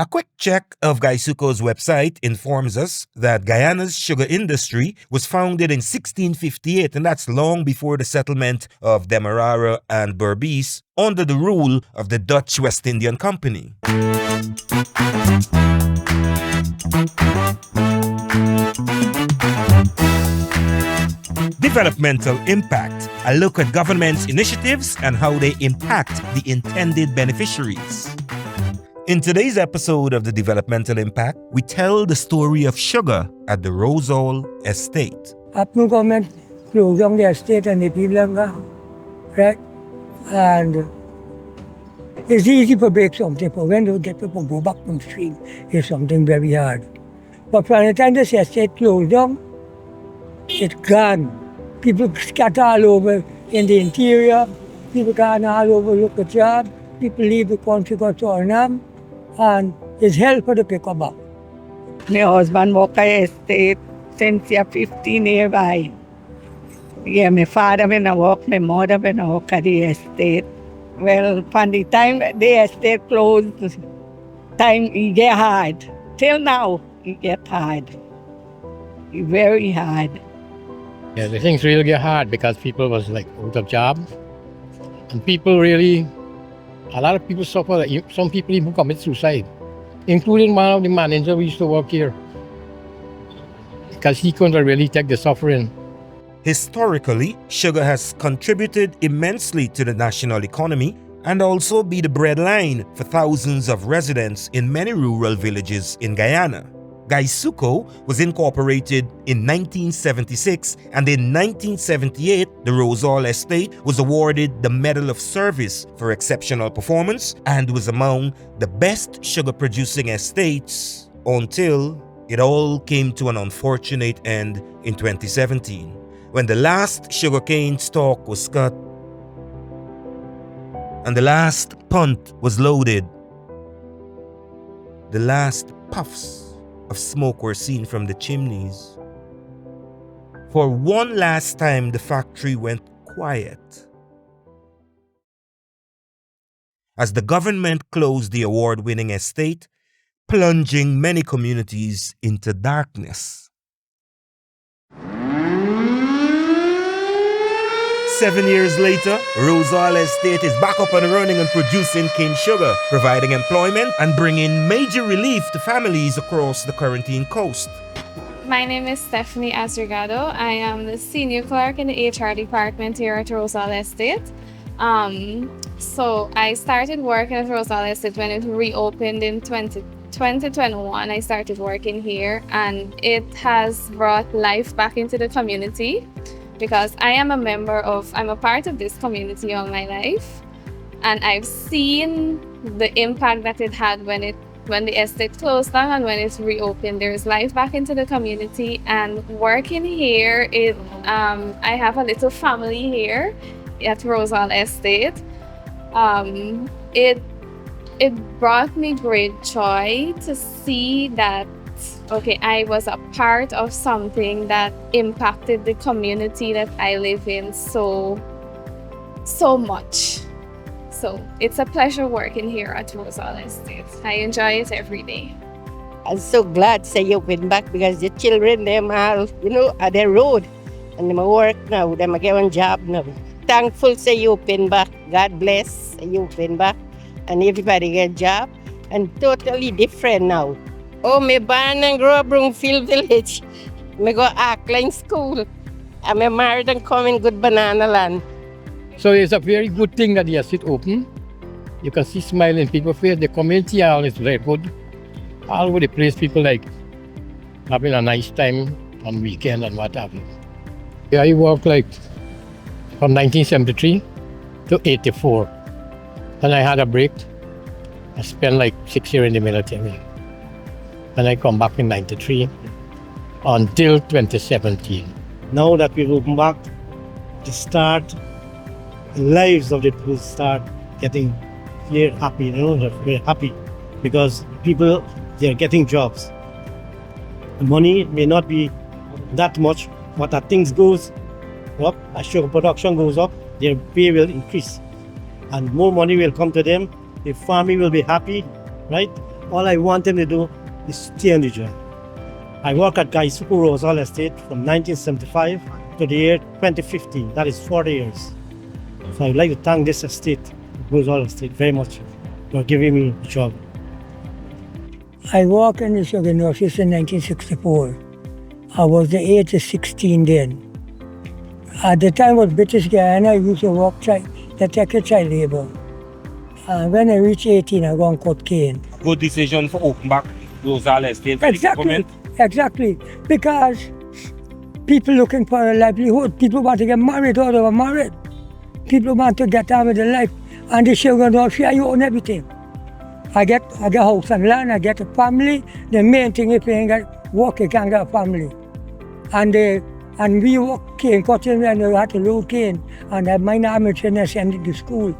A quick check of GuySuCo's website informs us that Guyana's sugar industry was founded in 1658, and that's long before the settlement of Demerara and Berbice under the rule of the Dutch West Indian Company. Developmental Impact, a look at government's initiatives and how they impact the intended beneficiaries. In today's episode of the Developmental Impact, we tell the story of sugar at the Rosehall Estate. After government closed down the estate and the people, right? And it's easy to break something, but when you get people go back from the street, it's something very hard. But from the time this estate closed down, it's gone. People scatter all over in the interior. People can all over look at jobs. People leave the country, go to Suriname, and it's hell for the pick up back. My husband worked at the estate since 15 years by. Yeah, my father went to work, my mother went to work at the estate. Well, from the time the estate closed, time it get hard. Till now, it get hard. It very hard. Yeah, the things really get hard because people was like out of job. And people really, a lot of people suffer. Some people even commit suicide, including one of the managers who used to work here. Because he couldn't really take the suffering. Historically, sugar has contributed immensely to the national economy and also be the breadline for thousands of residents in many rural villages in Guyana. GuySuCo was incorporated in 1976, and in 1978, the Rosehall Estate was awarded the Medal of Service for exceptional performance and was among the best sugar-producing estates until it all came to an unfortunate end in 2017, when the last sugarcane stalk was cut and the last punt was loaded. The last puffs of smoke were seen from the chimneys. For one last time, the factory went quiet as the government closed the award-winning estate, plunging many communities into darkness. 7 years later, Rosehall Estate is back up and running and producing cane sugar, providing employment and bringing major relief to families across the Quarantine Coast. My name is Stephanie Asrigado. I am the senior clerk in the HR department here at Rosehall Estate. So I started working at Rosehall Estate when it reopened in 2021. I started working here, and it has brought life back into the community, because I'm a part of this community all my life, and I've seen the impact that it had when the estate closed down and when it's reopened. There's life back into the community, and working here, I have a little family here at Rosehall Estate. It brought me great joy to see that I was a part of something that impacted the community that I live in so much. So it's a pleasure working here at Rosehall Estate. I enjoy it every day. I'm so glad say you went back because the children, them are, at the road. And them work now, them get one job now. Thankful say you open back. God bless say you open back. And everybody get job. And totally different now. Oh, me born and grow up Broomfield Village. Me go Ackline School. And me married and come in good banana land. So it's a very good thing that the estate open. You can see smiling people face. The community hall is very good. All over the place, people like having a nice time on weekend and what have you. Yeah, I worked like from 1973 to 84. Then I had a break. I spent like 6 years in the military. Then I come back in 93 until 2017. Now that we open back, the lives of the people start getting very happy, they're very happy because people, they're getting jobs. The money may not be that much, but as things goes up, as sugar production goes up, their pay will increase and more money will come to them. The family will be happy, right? All I want them to do is stay on the job. I work at GuySuCo Rosehall Estate from 1975 to the year 2015. That is 40 years. So I'd like to thank this estate, Rosehall Estate, very much for giving me a job. I worked in the sugar industry in 1964. I was the age of 16 then. At the time of British Guyana, I used to work the child labor. When I reached 18, I got cut cane. Good decision for open back Rosehall Estate. Exactly. Because people looking for a livelihood, people want to get married or they were married. People want to get on with their life. And the sugar industry, I own everything. I get house and land, I get a family. The main thing, if you ain't got work, you can't get a family. And we work cane cutting and we had to load cane. And I minor amateur and I send it to school.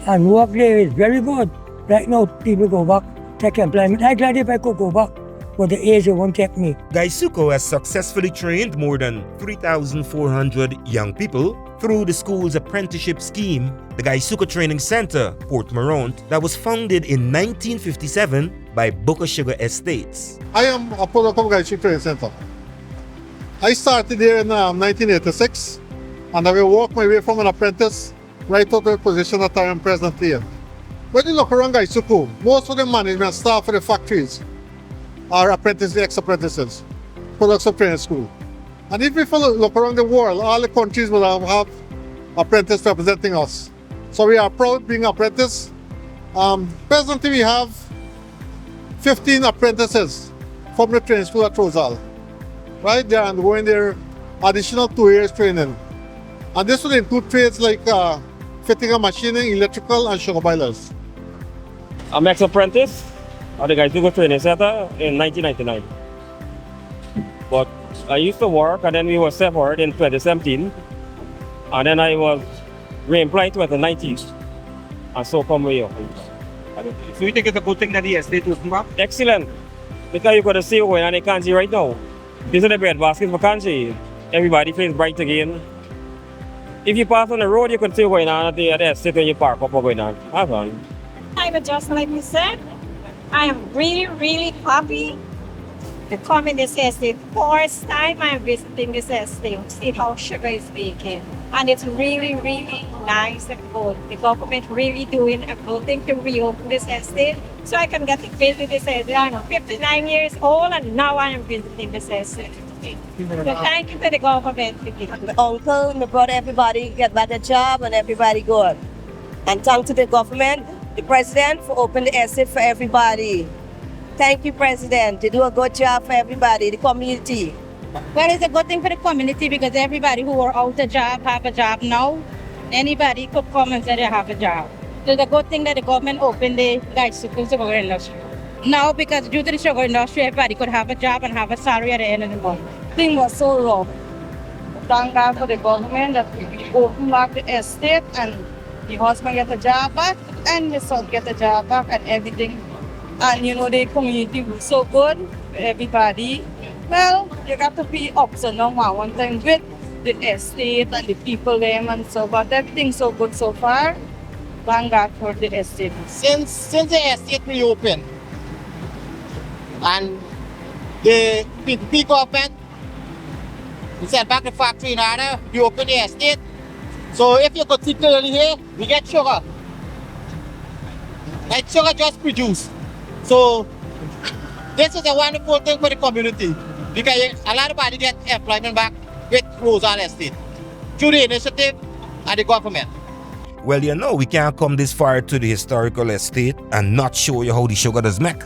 And work there is very good. Right now, people go back, take employment. I'm glad if I could go back, but the age won't take me. GuySuCo has successfully trained more than 3,400 young people through the school's apprenticeship scheme, the GuySuCo Training Center, Port Morant, that was founded in 1957 by Booker Sugar Estates. I am a product of GuySuCo Training Center. I started here in 1986, and I will work my way from an apprentice right up to the position that I am presently in. When you look around GuySuCo, most of the management staff for the factories are apprentices, ex-apprentices, products of training school. And if we look around the world, all the countries will have apprentices representing us. So we are proud being apprentice. Presently we have 15 apprentices from the training school at Rosehall. Right, they are undergoing their additional 2 years training. And this will include trades like fitting and machining, electrical, and sugar boilers. I'm ex-apprentice at the GuySuCo Training Center in 1999. But I used to work and then we were severed in 2017. And then I was re-employed in 2019. And so come we up. So you think it's a good thing that the estate opened back? Excellent. Because you got to see what's going on in the country right now. This is the breadbasket for country. Everybody feels bright again. If you pass on the road, you can see what's going on at the estate when you park up or going on. Have fun. I'm just like you said, I am really, really happy to come in this estate. First time I'm visiting this estate to see how sugar is making. And it's really, really nice and good. The government really doing a good thing to reopen this estate so I can get to visit this estate. I'm 59 years old and now I am visiting this estate. So thank you to the government. My uncle, my brother, everybody get better job and everybody good. And thank to the government, the president for opening the estate for everybody. Thank you, President. You do a good job for everybody, the community. Well, it's a good thing for the community because everybody who are out of job have a job now. Anybody could come and say they have a job. So it's a good thing that the government opened the GuySuCo sugar industry. Now, because due to the sugar industry, everybody could have a job and have a salary at the end of the month. Thing was so rough. Thank God for the government that we opened back the estate and the husband get a job back and the son get a job back and everything. And you know, the community was so good for everybody. Well, you got to be ups and downs one time with the estate and the people there and so, but everything's so good so far. Thank God for the estate. Since the estate reopened and the PPP government we set back the factory in order, we open the estate. So if you particularly here, we get sugar. Like sugar just produced. So this is a wonderful thing for the community because a lot of body get employment back with Rosehall Estate through the initiative and the government. Well, you know, we can't come this far to the historical estate and not show you how the sugar does make.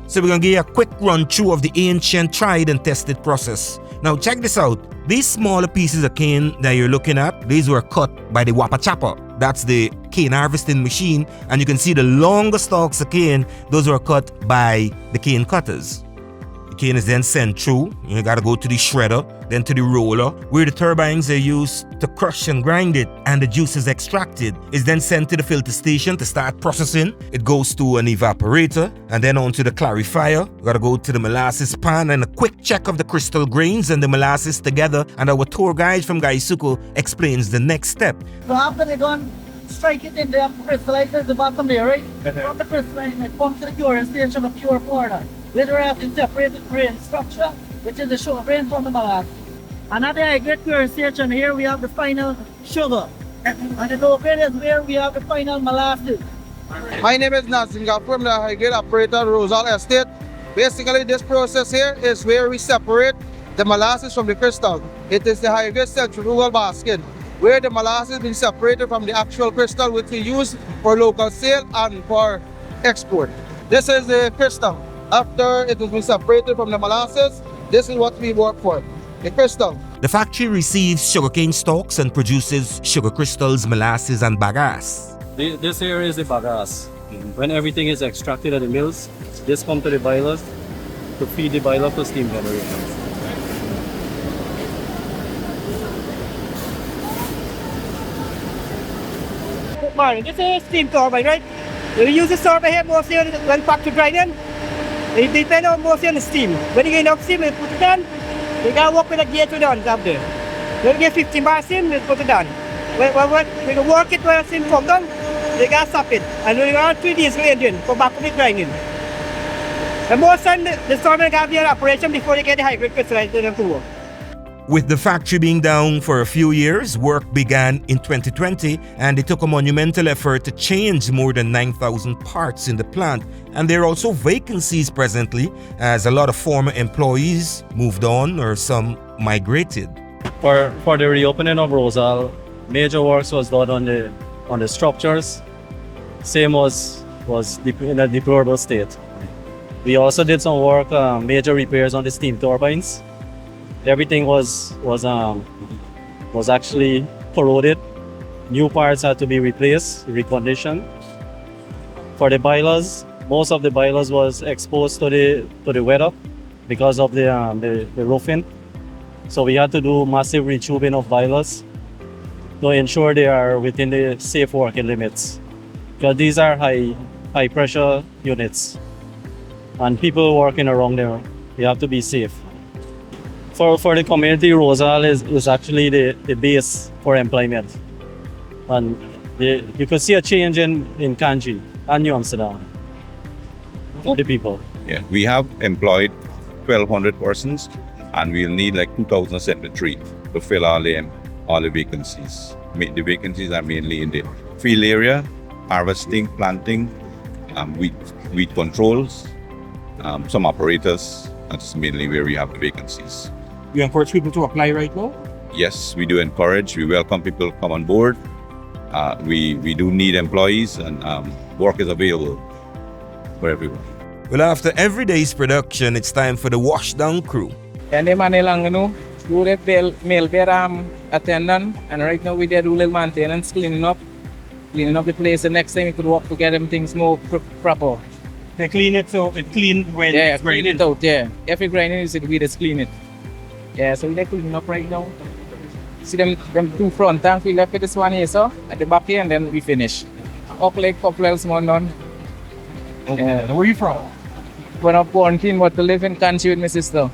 So we're going to give you a quick run through of the ancient tried and tested process. Now check this out. These smaller pieces of cane that you're looking at, these were cut by the whopper chopper. That's the cane harvesting machine. And you can see the longer stalks of cane, those were cut by the cane cutters. The cane is then sent through. You gotta go to the shredder, then to the roller, where the turbines are used to crush and grind it, and the juice is extracted. It's then sent to the filter station to start processing. It goes to an evaporator, and then on to the clarifier. You gotta go to the molasses pan, and a quick check of the crystal grains and the molasses together, and our tour guide from GuySuCo explains the next step. So after they done strike it in the crystallizer at the bottom there, right? From the crystallizer, it comes to the curing station of pure powder. Later after separated grain structure, which is the sugar grain from the molasses. Another high-grade curing station here, we have the final sugar. And the low grade is where we have the final molasses. My name is Nazinga from the high-grade operator Rosehall Estate. Basically, this process here is where we separate the molasses from the crystal. It is the high-grade centrifugal basket, where the molasses been separated from the actual crystal, which we use for local sale and for export. This is the crystal. After it has been separated from the molasses, this is what we work for, the crystal. The factory receives sugarcane stalks and produces sugar crystals, molasses, and bagasse. This here is the bagasse. When everything is extracted at the mills, this comes to the boilers to feed the boiler for steam generation. This is steam turbine, right? We use this turbine here mostly when factory grinding. It depends on mostly on the steam. When you get enough steam, we put it on. We gotta work with a gear to the up there. When you get 15 bar steam, we put it on. When we work it when the steam comes down, we gotta stop it. And we got 3 diesel engine for back to the grinding. And most time, the turbine gotta be in operation before they get the high-grade crystallizer to work. With the factory being down for a few years, work began in 2020 and it took a monumental effort to change more than 9,000 parts in the plant. And there are also vacancies presently as a lot of former employees moved on or some migrated. For the reopening of Rosehall, major works was done on the structures. Same was in a deplorable state. We also did some work, major repairs on the steam turbines. Everything was actually corroded. New parts had to be replaced, reconditioned. For the boilers, most of the boilers was exposed to the weather because of the roofing. So we had to do massive retubing of boilers to ensure they are within the safe working limits. Because these are high pressure units and people working around there, you have to be safe. For the community, Rosehall is actually the base for employment. And you could see a change in Kanji and New Amsterdam for the people. Yeah, we have employed 1,200 persons and we'll need like 2,073 to fill all the vacancies. The vacancies are mainly in the field area, harvesting, planting, weed controls, some operators. That's mainly where we have the vacancies. You encourage people to apply right now? Yes, we do encourage. We welcome people to come on board. We do need employees and work is available for everyone. Well, after every day's production, it's time for the washdown crew. And the man lang, do that mail attendant, and right now we do little maintenance, cleaning up the place. The next time we could work to get them things more proper. They clean it so it's clean when it's clean it out, yeah. Every grinding is we just clean it. Yeah, so we're cleaning up right now. See them 2 front tanks, we left with this one here, so at the back here, and then we finish. Up like couple else more none. Where are you from? When I'm quarantined, but to live in country with my sister.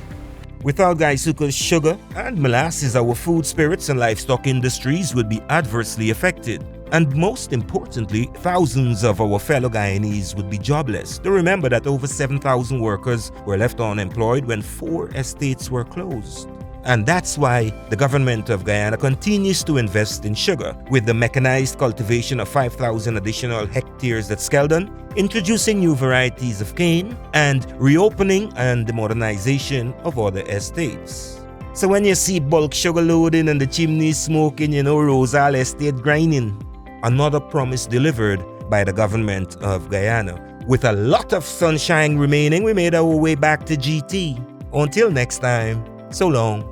Without GuySuCo's sugar and molasses, our food, spirits, and livestock industries would be adversely affected. And most importantly, thousands of our fellow Guyanese would be jobless. To remember that over 7,000 workers were left unemployed when 4 estates were closed. And that's why the government of Guyana continues to invest in sugar, with the mechanized cultivation of 5,000 additional hectares at Skeldon, introducing new varieties of cane, and reopening and the modernization of other estates. So when you see bulk sugar loading and the chimneys smoking, Rosehall Estate grinding. Another promise delivered by the government of Guyana. With a lot of sunshine remaining, we made our way back to GT. Until next time, so long.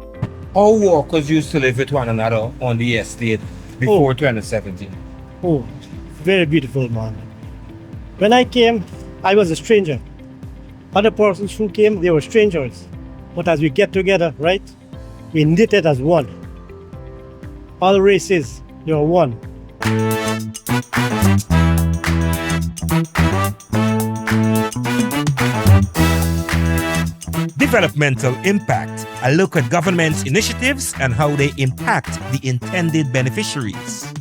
All workers used to live with one another on the estate before 2017. Oh, very beautiful, man. When I came, I was a stranger. Other persons who came, they were strangers. But as we get together, right, we knitted as one. All races, they are one. Developmental Impact, a look at government's initiatives and how they impact the intended beneficiaries.